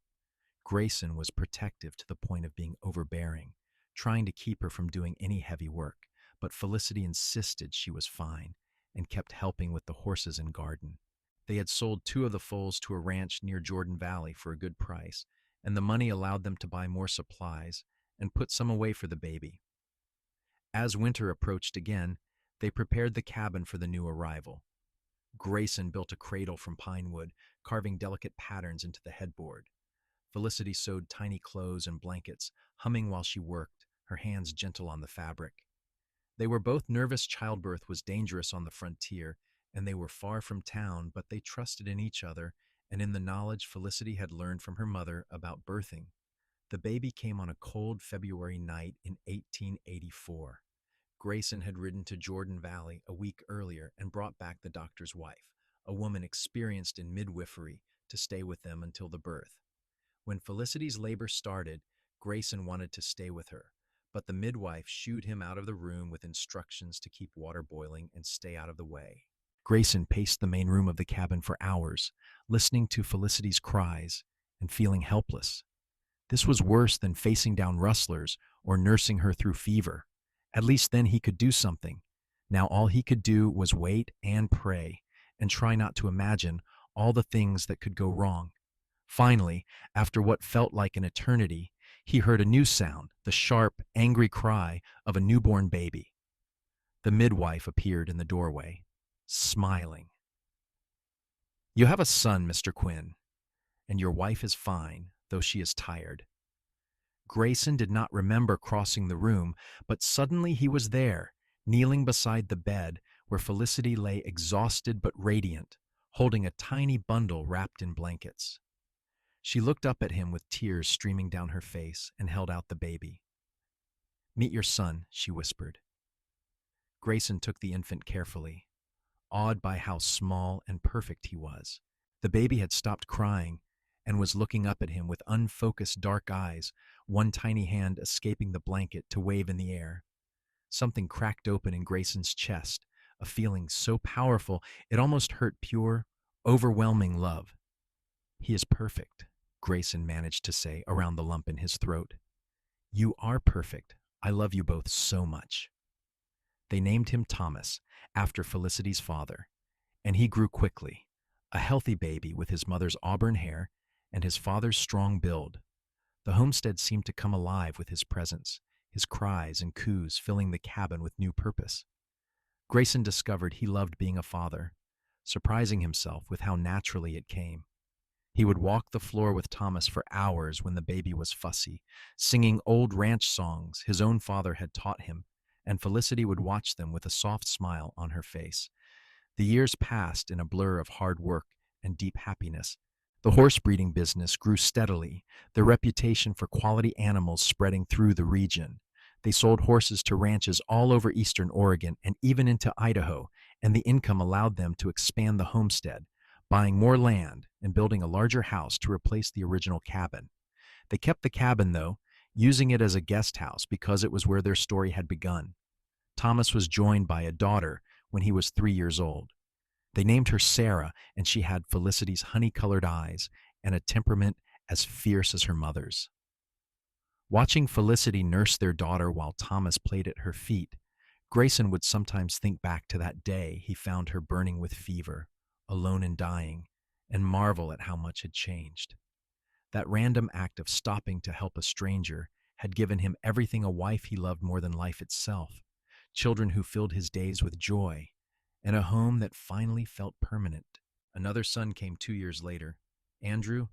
Grayson was protective to the point of being overbearing, trying to keep her from doing any heavy work, but Felicity insisted she was fine and kept helping with the horses and garden. They had sold two of the foals to a ranch near Jordan Valley for a good price, and the money allowed them to buy more supplies and put some away for the baby. As winter approached again, they prepared the cabin for the new arrival. Grayson built a cradle from pine wood, carving delicate patterns into the headboard. Felicity sewed tiny clothes and blankets, humming while she worked, her hands gentle on the fabric. They were both nervous. Childbirth was dangerous on the frontier, and they were far from town, but they trusted in each other and in the knowledge Felicity had learned from her mother about birthing. The baby came on a cold February night in 1884. Grayson had ridden to Jordan Valley a week earlier and brought back the doctor's wife, a woman experienced in midwifery, to stay with them until the birth. When Felicity's labor started, Grayson wanted to stay with her, but the midwife shooed him out of the room with instructions to keep water boiling and stay out of the way. Grayson paced the main room of the cabin for hours, listening to Felicity's cries and feeling helpless. This was worse than facing down rustlers or nursing her through fever. At least then he could do something. Now all he could do was wait and pray and try not to imagine all the things that could go wrong. Finally, after what felt like an eternity, he heard a new sound, the sharp, angry cry of a newborn baby. The midwife appeared in the doorway, smiling. "You have a son, Mr. Quinn, and your wife is fine, though she is tired." Grayson did not remember crossing the room, but suddenly he was there, kneeling beside the bed where Felicity lay exhausted but radiant, holding a tiny bundle wrapped in blankets. She looked up at him with tears streaming down her face and held out the baby. "Meet your son," she whispered. Grayson took the infant carefully, awed by how small and perfect he was. The baby had stopped crying and was looking up at him with unfocused dark eyes, one tiny hand escaping the blanket to wave in the air. Something cracked open in Grayson's chest, a feeling so powerful it almost hurt, pure, overwhelming love. "He is perfect," Grayson managed to say around the lump in his throat. "You are perfect. I love you both so much." They named him Thomas, after Felicity's father, and he grew quickly, a healthy baby with his mother's auburn hair and his father's strong build. The homestead seemed to come alive with his presence, his cries and coos filling the cabin with new purpose. Grayson discovered he loved being a father, surprising himself with how naturally it came. He would walk the floor with Thomas for hours when the baby was fussy, singing old ranch songs his own father had taught him, and Felicity would watch them with a soft smile on her face. The years passed in a blur of hard work and deep happiness. The horse breeding business grew steadily, their reputation for quality animals spreading through the region. They sold horses to ranches all over eastern Oregon and even into Idaho, and the income allowed them to expand the homestead, buying more land and building a larger house to replace the original cabin. They kept the cabin, though, using it as a guest house because it was where their story had begun. Thomas was joined by a daughter when he was 3 years old. They named her Sarah, and she had Felicity's honey-colored eyes and a temperament as fierce as her mother's. Watching Felicity nurse their daughter while Thomas played at her feet, Grayson would sometimes think back to that day he found her burning with fever, alone and dying, and marvel at how much had changed. That random act of stopping to help a stranger had given him everything a wife he loved more than life itself, children who filled his days with joy, and a home that finally felt permanent. Another son came 2 years later, Andrew,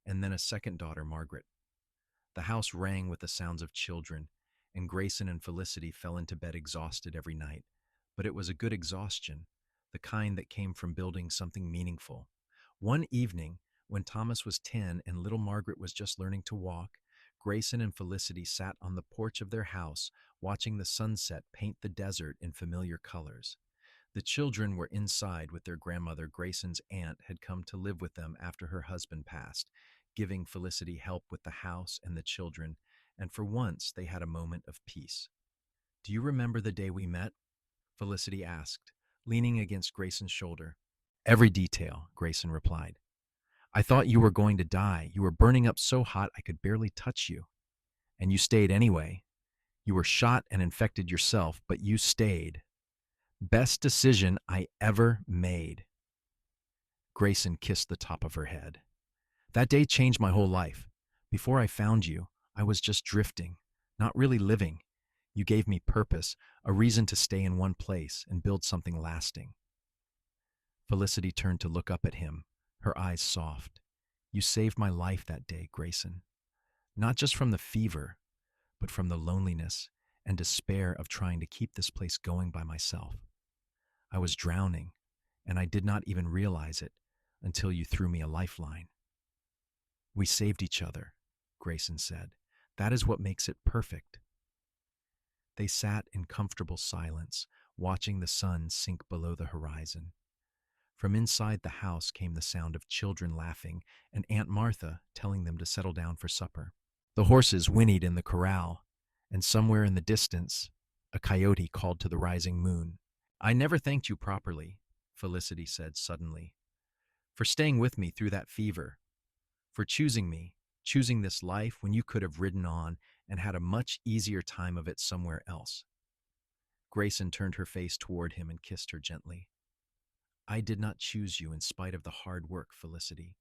and then a second daughter, Margaret. The house rang with the sounds of children, and Grayson and Felicity fell into bed exhausted every night. But it was a good exhaustion, the kind that came from building something meaningful. One evening, when Thomas was 10 and little Margaret was just learning to walk, Grayson and Felicity sat on the porch of their house, watching the sunset paint the desert in familiar colors. The children were inside with their grandmother. Grayson's aunt had come to live with them after her husband passed, giving Felicity help with the house and the children, and for once they had a moment of peace. "Do you remember the day we met?" Felicity asked, leaning against Grayson's shoulder. "Every detail," Grayson replied. I thought you were going to die. You were burning up so hot I could barely touch you. And you stayed anyway. You were shot and infected yourself, but you stayed. Best decision I ever made." Grayson kissed the top of her head. "That day changed my whole life. Before I found you, I was just drifting, not really living. You gave me purpose, a reason to stay in one place and build something lasting." Felicity turned to look up at him, her eyes soft. "You saved my life that day, Grayson. Not just from the fever, but from the loneliness and despair of trying to keep this place going by myself. I was drowning, and I did not even realize it until you threw me a lifeline." "We saved each other," Grayson said. "That is what makes it perfect." They sat in comfortable silence, watching the sun sink below the horizon. From inside the house came the sound of children laughing and Aunt Martha telling them to settle down for supper. The horses whinnied in the corral, and somewhere in the distance, a coyote called to the rising moon. "I never thanked you properly," Felicity said suddenly, "for staying with me through that fever, for choosing me, choosing this life when you could have ridden on and had a much easier time of it somewhere else." Grayson turned her face toward him and kissed her gently. "I did not choose you in spite of the hard work, Felicity.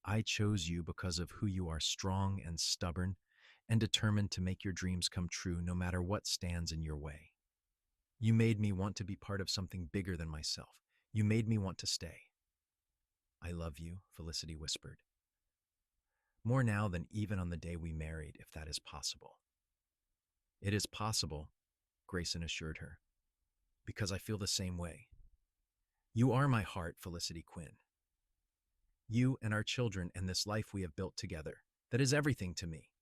I chose you because of who you are, strong and stubborn and determined to make your dreams come true no matter what stands in your way. You made me want to be part of something bigger than myself. You made me want to stay." "I love you," Felicity whispered. "More now than even on the day we married, if that is possible." "It is possible," Grayson assured her, "because I feel the same way. You are my heart, Felicity Quinn. You and our children and this life we have built together. That is everything to me."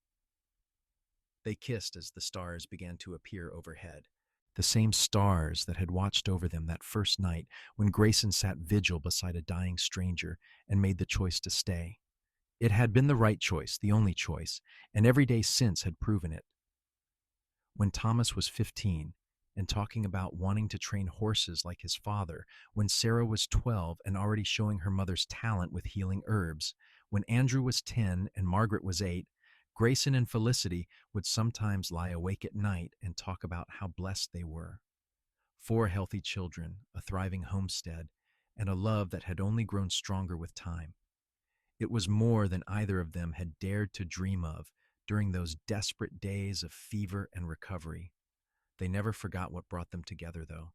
They kissed as the stars began to appear overhead, the same stars that had watched over them that first night when Grayson sat vigil beside a dying stranger and made the choice to stay. It had been the right choice, the only choice, and every day since had proven it. When Thomas was 15 and talking about wanting to train horses like his father, when Sarah was 12 and already showing her mother's talent with healing herbs, when Andrew was 10 and Margaret was 8, Grayson and Felicity would sometimes lie awake at night and talk about how blessed they were. 4 healthy children, a thriving homestead, and a love that had only grown stronger with time. It was more than either of them had dared to dream of during those desperate days of fever and recovery. They never forgot what brought them together, though.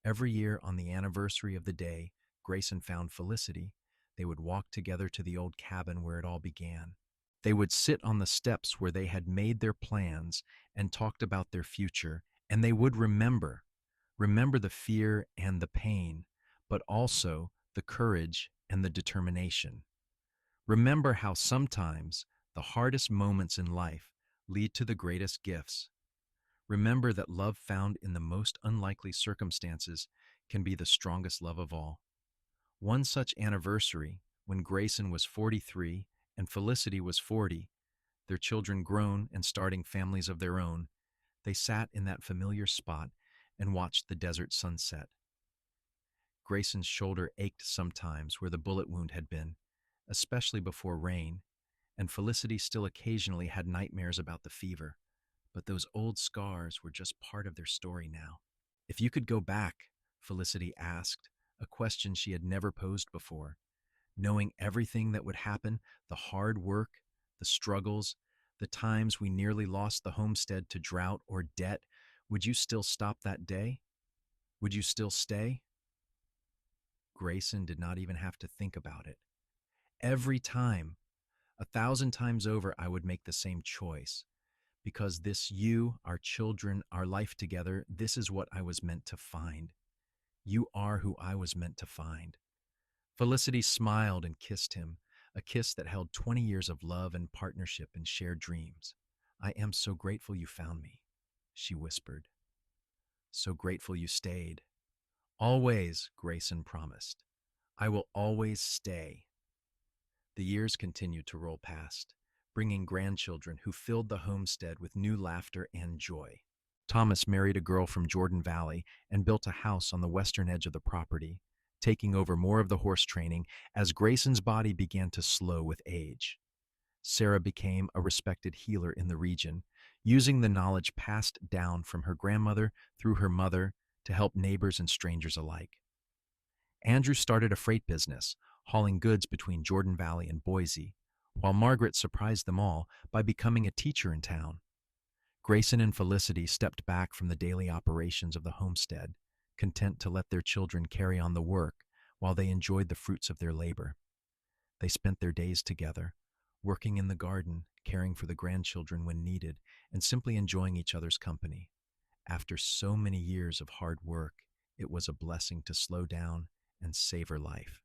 Every year on the anniversary of the day Grayson found Felicity, they would walk together to the old cabin where it all began. They would sit on the steps where they had made their plans and talked about their future, and they would remember the fear and the pain, but also the courage and the determination. Remember how sometimes the hardest moments in life lead to the greatest gifts. Remember that love found in the most unlikely circumstances can be the strongest love of all. One such anniversary, when Grayson was 43 and Felicity was 40, their children grown and starting families of their own, they sat in that familiar spot and watched the desert sunset. Grayson's shoulder ached sometimes where the bullet wound had been, especially before rain, and Felicity still occasionally had nightmares about the fever. But those old scars were just part of their story now. "If you could go back," Felicity asked, a question she had never posed before, "knowing everything that would happen, the hard work, the struggles, the times we nearly lost the homestead to drought or debt, would you still stop that day? Would you still stay?" Grayson did not even have to think about it. "Every time, 1,000 times over, I would make the same choice. Because this you, our children, our life together, this is what I was meant to find. You are who I was meant to find." Felicity smiled and kissed him, a kiss that held 20 years of love and partnership and shared dreams. "I am so grateful you found me," she whispered. "So grateful you stayed." "Always," Grayson promised. "I will always stay." The years continued to roll past, bringing grandchildren who filled the homestead with new laughter and joy. Thomas married a girl from Jordan Valley and built a house on the western edge of the property, taking over more of the horse training as Grayson's body began to slow with age. Sarah became a respected healer in the region, using the knowledge passed down from her grandmother through her mother to help neighbors and strangers alike. Andrew started a freight business, hauling goods between Jordan Valley and Boise, while Margaret surprised them all by becoming a teacher in town. Grayson and Felicity stepped back from the daily operations of the homestead, content to let their children carry on the work while they enjoyed the fruits of their labor. They spent their days together, working in the garden, caring for the grandchildren when needed, and simply enjoying each other's company. After so many years of hard work, it was a blessing to slow down and savor life.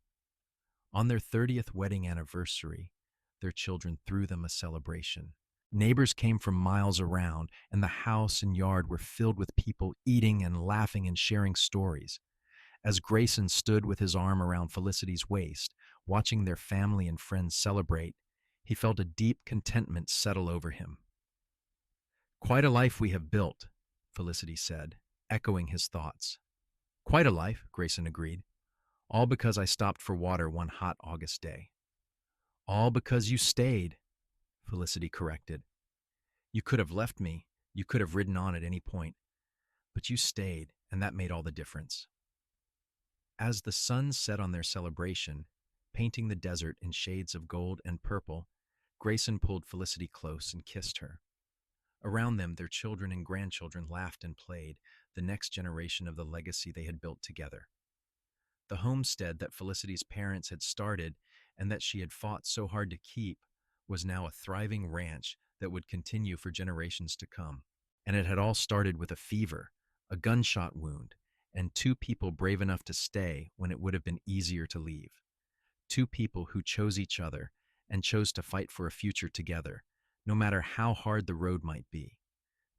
On their 30th wedding anniversary, their children threw them a celebration. Neighbors came from miles around, and the house and yard were filled with people eating and laughing and sharing stories. As Grayson stood with his arm around Felicity's waist, watching their family and friends celebrate, he felt a deep contentment settle over him. "Quite a life we have built," Felicity said, echoing his thoughts. "Quite a life," Grayson agreed. "All because I stopped for water one hot August day." "All because you stayed," Felicity corrected. "You could have left me, you could have ridden on at any point, but you stayed, and that made all the difference." As the sun set on their celebration, painting the desert in shades of gold and purple, Grayson pulled Felicity close and kissed her. Around them, their children and grandchildren laughed and played, the next generation of the legacy they had built together. The homestead that Felicity's parents had started and that she had fought so hard to keep was now a thriving ranch that would continue for generations to come. And it had all started with a fever, a gunshot wound, and two people brave enough to stay when it would have been easier to leave. Two people who chose each other and chose to fight for a future together, no matter how hard the road might be.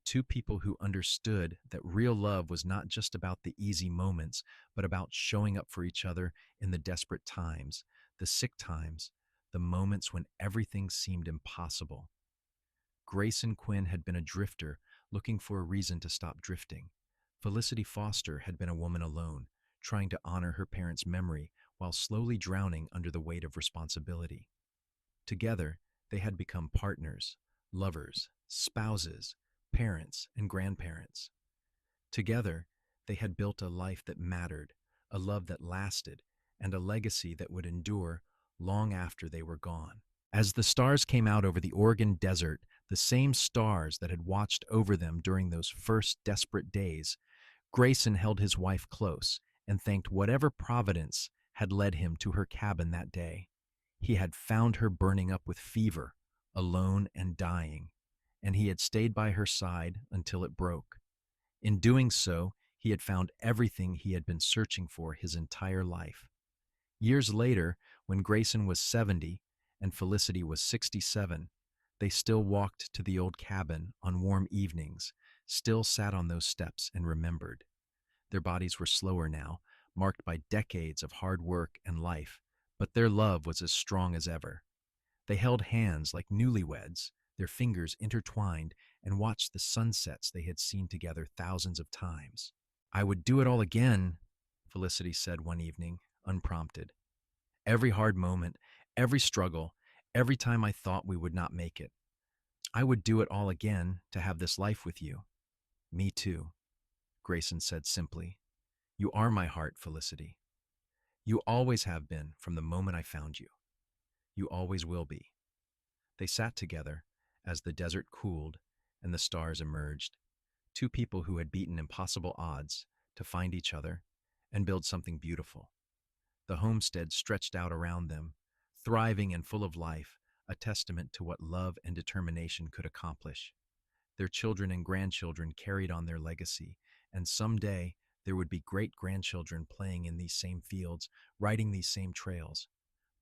Two people who understood that real love was not just about the easy moments, but about showing up for each other in the desperate times, the sick times, the moments when everything seemed impossible. Grayson Quinn had been a drifter, looking for a reason to stop drifting. Felicity Foster had been a woman alone, trying to honor her parents' memory while slowly drowning under the weight of responsibility. Together, they had become partners, lovers, spouses, parents, and grandparents. Together, they had built a life that mattered, a love that lasted, and a legacy that would endure long after they were gone. As the stars came out over the Oregon desert, the same stars that had watched over them during those first desperate days, Grayson held his wife close and thanked whatever providence had led him to her cabin that day. He had found her burning up with fever, alone and dying, and he had stayed by her side until it broke. In doing so, he had found everything he had been searching for his entire life. Years later, when Grayson was 70 and Felicity was 67, they still walked to the old cabin on warm evenings, still sat on those steps and remembered. Their bodies were slower now, marked by decades of hard work and life, but their love was as strong as ever. They held hands like newlyweds, their fingers intertwined, and watched the sunsets they had seen together thousands of times. "I would do it all again," Felicity said one evening, unprompted. "Every hard moment, every struggle, every time I thought we would not make it. I would do it all again to have this life with you." "Me too," Grayson said simply. "You are my heart, Felicity. You always have been from the moment I found you. You always will be." They sat together as the desert cooled and the stars emerged, two people who had beaten impossible odds to find each other and build something beautiful. The homestead stretched out around them, thriving and full of life, a testament to what love and determination could accomplish. Their children and grandchildren carried on their legacy, and someday there would be great-grandchildren playing in these same fields, riding these same trails.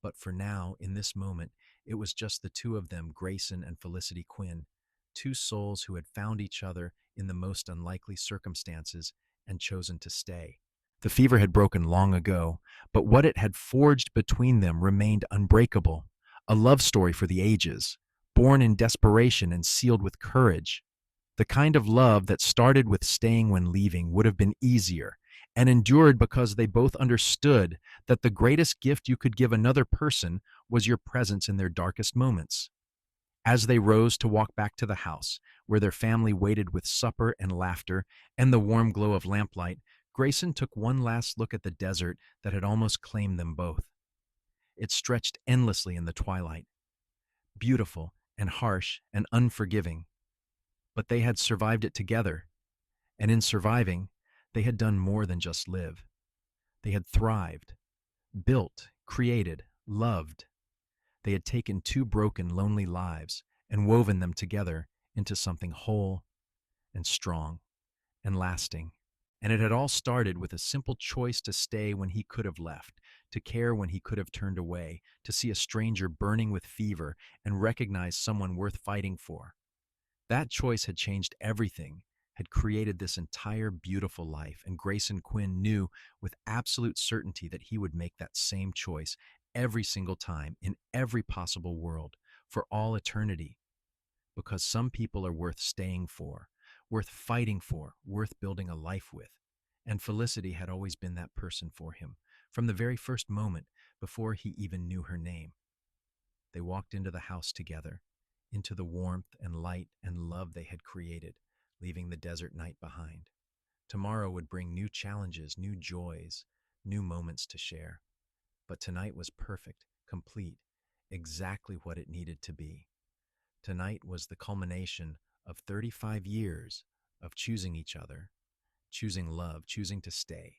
But for now, in this moment, it was just the two of them, Grayson and Felicity Quinn, two souls who had found each other in the most unlikely circumstances and chosen to stay. The fever had broken long ago, but what it had forged between them remained unbreakable, a love story for the ages, born in desperation and sealed with courage. The kind of love that started with staying when leaving would have been easier, and endured because they both understood that the greatest gift you could give another person was your presence in their darkest moments. As they rose to walk back to the house, where their family waited with supper and laughter and the warm glow of lamplight, Grayson took one last look at the desert that had almost claimed them both. It stretched endlessly in the twilight, beautiful and harsh and unforgiving, but they had survived it together, and in surviving, they had done more than just live. They had thrived, built, created, loved. They had taken two broken, lonely lives and woven them together into something whole and strong and lasting. And it had all started with a simple choice to stay when he could have left, to care when he could have turned away, to see a stranger burning with fever and recognize someone worth fighting for. That choice had changed everything, had created this entire beautiful life, and Grayson Quinn knew with absolute certainty that he would make that same choice every single time, in every possible world, for all eternity. Because some people are worth staying for, worth fighting for, worth building a life with. And Felicity had always been that person for him, from the very first moment, before he even knew her name. They walked into the house together, into the warmth and light and love they had created, leaving the desert night behind. Tomorrow would bring new challenges, new joys, new moments to share. But tonight was perfect, complete, exactly what it needed to be. Tonight was the culmination of 35 years of choosing each other, choosing love, choosing to stay.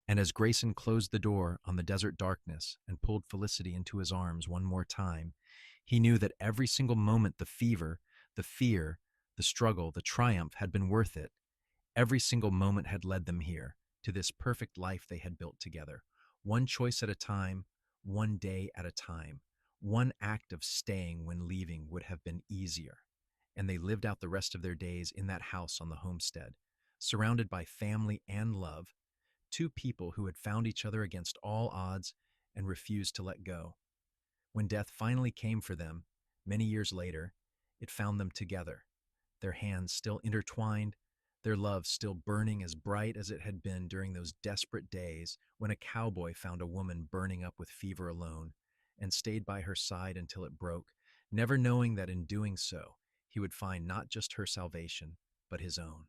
And as Grayson closed the door on the desert darkness and pulled Felicity into his arms one more time, he knew that every single moment the fever, the fear, the struggle, the triumph had been worth it. Every single moment had led them here, to this perfect life they had built together. One choice at a time, one day at a time. One act of staying when leaving would have been easier. And they lived out the rest of their days in that house on the homestead, surrounded by family and love, two people who had found each other against all odds and refused to let go. When death finally came for them, many years later, it found them together, their hands still intertwined, their love still burning as bright as it had been during those desperate days when a cowboy found a woman burning up with fever alone and stayed by her side until it broke, never knowing that in doing so, he would find not just her salvation, but his own.